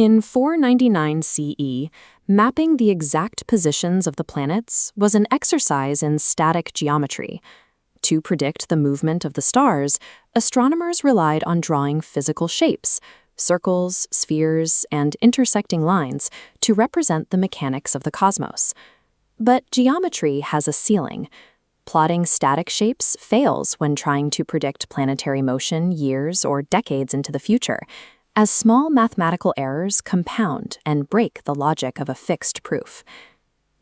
In 499 CE, mapping the exact positions of the planets was an exercise in static geometry. To predict the movement of the stars, astronomers relied on drawing physical shapes, circles, spheres, and intersecting lines to represent the mechanics of the cosmos. But geometry has a ceiling. Plotting static shapes fails when trying to predict planetary motion years or decades into the future, as small mathematical errors compound and break the logic of a fixed proof.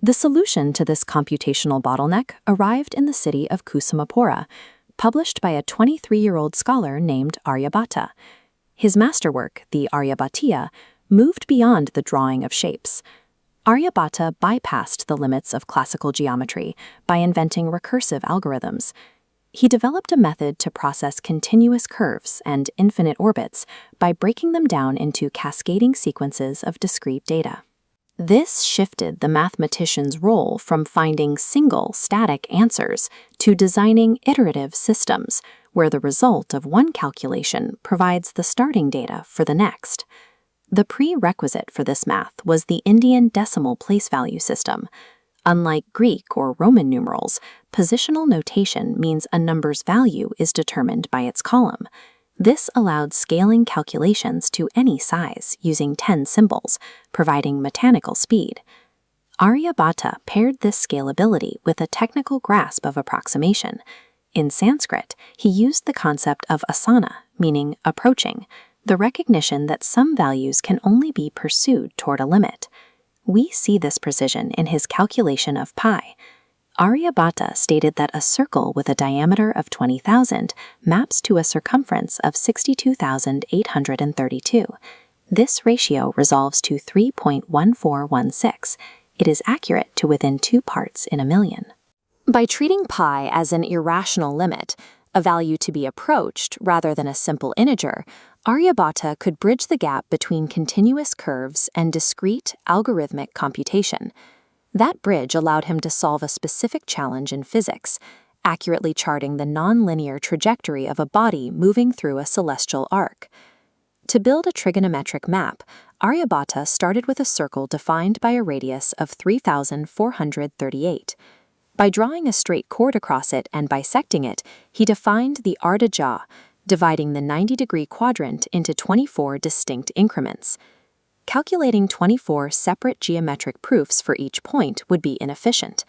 The solution to this computational bottleneck arrived in the city of Kusamapura, published by a 23-year-old scholar named Aryabhata. His masterwork, the Aryabhatiya, moved beyond the drawing of shapes. Aryabhata bypassed the limits of classical geometry by inventing recursive algorithms. He developed a method to process continuous curves and infinite orbits by breaking them down into cascading sequences of discrete data. This shifted the mathematician's role from finding single, static answers to designing iterative systems, where the result of one calculation provides the starting data for the next. The prerequisite for this math was the Indian decimal place value system. Unlike Greek or Roman numerals, positional notation means a number's value is determined by its column. This allowed scaling calculations to any size using 10 symbols, providing mechanical speed. Aryabhata paired this scalability with a technical grasp of approximation. In Sanskrit, he used the concept of asana, meaning approaching, the recognition that some values can only be pursued toward a limit. We see this precision in his calculation of pi. Aryabhata stated that a circle with a diameter of 20,000 maps to a circumference of 62,832. This ratio resolves to 3.1416. It is accurate to within 2 parts in a million. By treating pi as an irrational limit, a value to be approached rather than a simple integer, Aryabhata could bridge the gap between continuous curves and discrete algorithmic computation. That bridge allowed him to solve a specific challenge in physics, accurately charting the nonlinear trajectory of a body moving through a celestial arc. To build a trigonometric map, Aryabhata started with a circle defined by a radius of 3,438. By drawing a straight chord across it and bisecting it, he defined the ardhajya, dividing the 90-degree quadrant into 24 distinct increments. Calculating 24 separate geometric proofs for each point would be inefficient.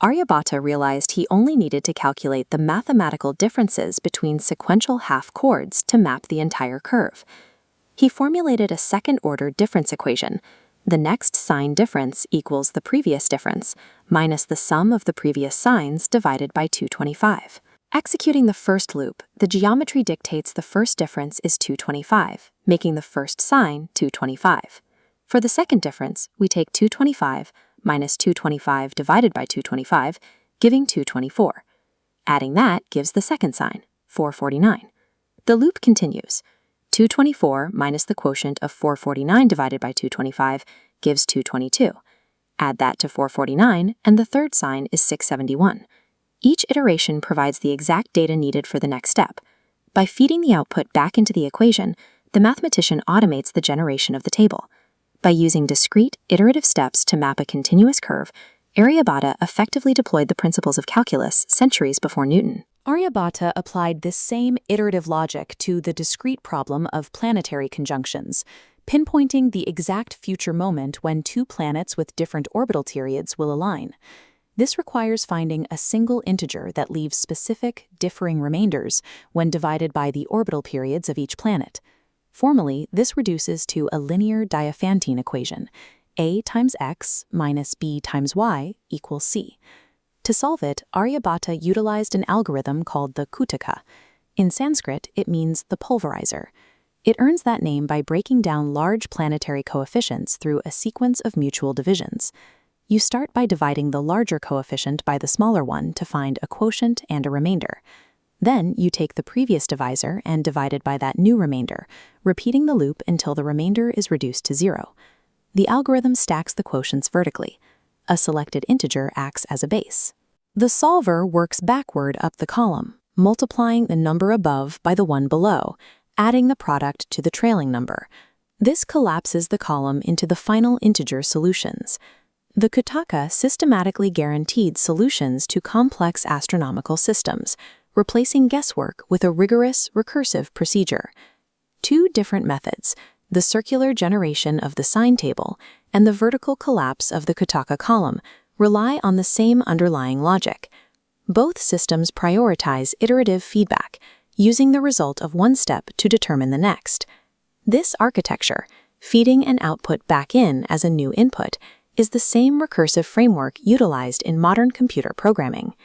Aryabhata realized he only needed to calculate the mathematical differences between sequential half chords to map the entire curve. He formulated a second-order difference equation. The next sign difference equals the previous difference, minus the sum of the previous signs divided by 225. Executing the first loop, the geometry dictates the first difference is 225, making the first sign 225. For the second difference, we take 225 minus 225 divided by 225, giving 224. Adding that gives the second sign, 449. The loop continues. 224 minus the quotient of 449 divided by 225 gives 222. Add that to 449, and the third sign is 671. Each iteration provides the exact data needed for the next step. By feeding the output back into the equation, the mathematician automates the generation of the table. By using discrete, iterative steps to map a continuous curve, Aryabhata effectively deployed the principles of calculus centuries before Newton. Aryabhata applied this same iterative logic to the discrete problem of planetary conjunctions, pinpointing the exact future moment when 2 planets with different orbital periods will align. This requires finding a single integer that leaves specific, differing remainders when divided by the orbital periods of each planet. Formally, this reduces to a linear Diophantine equation, a times x minus b times y equals c. To solve it, Aryabhata utilized an algorithm called the Kutaka. In Sanskrit, it means the pulverizer. It earns that name by breaking down large planetary coefficients through a sequence of mutual divisions. You start by dividing the larger coefficient by the smaller one to find a quotient and a remainder. Then you take the previous divisor and divide it by that new remainder, repeating the loop until the remainder is reduced to 0. The algorithm stacks the quotients vertically. A selected integer acts as a base. The solver works backward up the column, multiplying the number above by the one below, adding the product to the trailing number. This collapses the column into the final integer solutions. The Kutaka systematically guaranteed solutions to complex astronomical systems, replacing guesswork with a rigorous, recursive procedure. Two different methods, the circular generation of the sign table and the vertical collapse of the Kutaka column, rely on the same underlying logic. Both systems prioritize iterative feedback, using the result of one step to determine the next. This architecture, feeding an output back in as a new input, is the same recursive framework utilized in modern computer programming.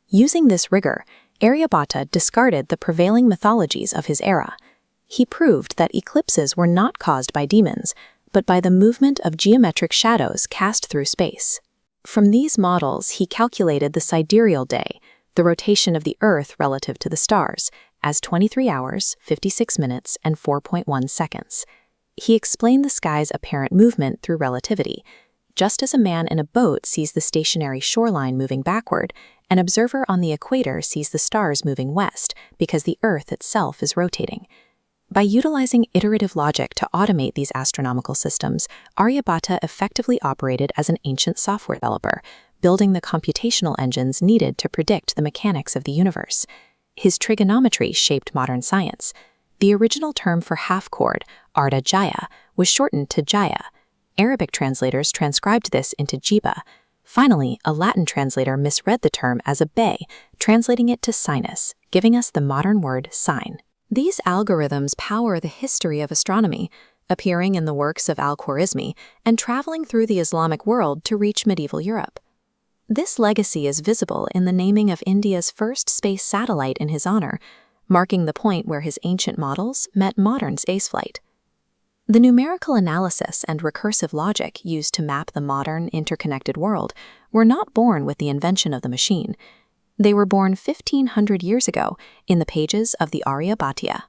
Using this rigor, Aryabhata discarded the prevailing mythologies of his era. He proved that eclipses were not caused by demons, but by the movement of geometric shadows cast through space. From these models, he calculated the sidereal day, the rotation of the Earth relative to the stars, as 23 hours, 56 minutes, and 4.1 seconds. He explained the sky's apparent movement through relativity. Just as a man in a boat sees the stationary shoreline moving backward, an observer on the equator sees the stars moving west because the Earth itself is rotating. By utilizing iterative logic to automate these astronomical systems, Aryabhata effectively operated as an ancient software developer, building the computational engines needed to predict the mechanics of the universe. His trigonometry shaped modern science. The original term for half-chord, Arda Jaya, was shortened to Jaya. Arabic translators transcribed this into Jiba. Finally, a Latin translator misread the term as a bay, translating it to sinus, giving us the modern word sine. These algorithms power the history of astronomy, appearing in the works of Al-Khwarizmi and traveling through the Islamic world to reach medieval Europe. This legacy is visible in the naming of India's first space satellite in his honor, marking the point where his ancient models met modern spaceflight. The numerical analysis and recursive logic used to map the modern, interconnected world were not born with the invention of the machine. They were born 1,500 years ago in the pages of the Aryabhatiya.